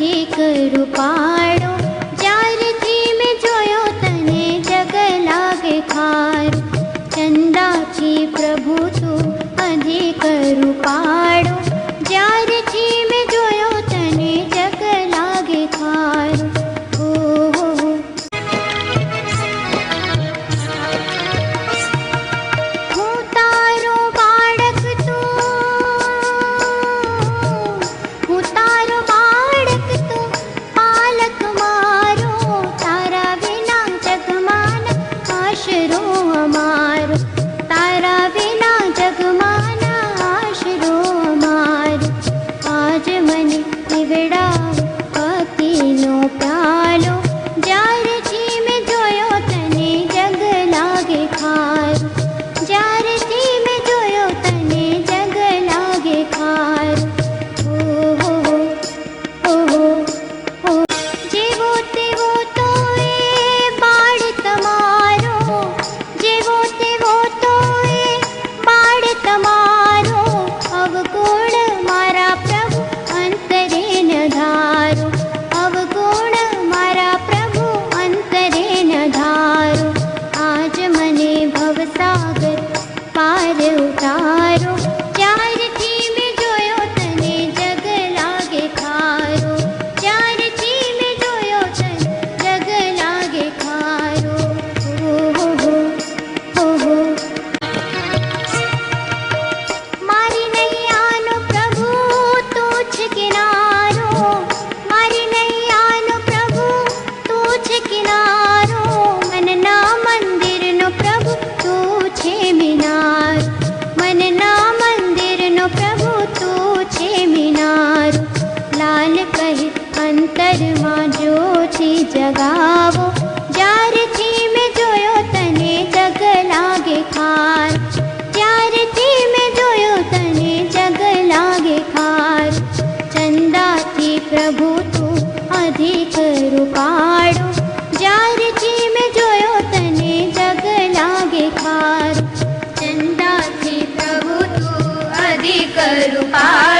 अधिक रूपाळो ज्यारथी मैं जोयो तने जग लागे खारो चंदाची प्रभु तू अधिक रूपाळो ज्यारथी मैं जोयो तने जग लागे खारो जगावो ज्यारथी मैं जोयो तने जग लागे खार ज्यारथी मैं जोयो तने जग लागे खार चंदाथी प्रभु तू अधिक रूपाळो ज्यारथी मैं जोयो तने जग लागे खार चंदाथी प्रभु तू अधिक रूपाळो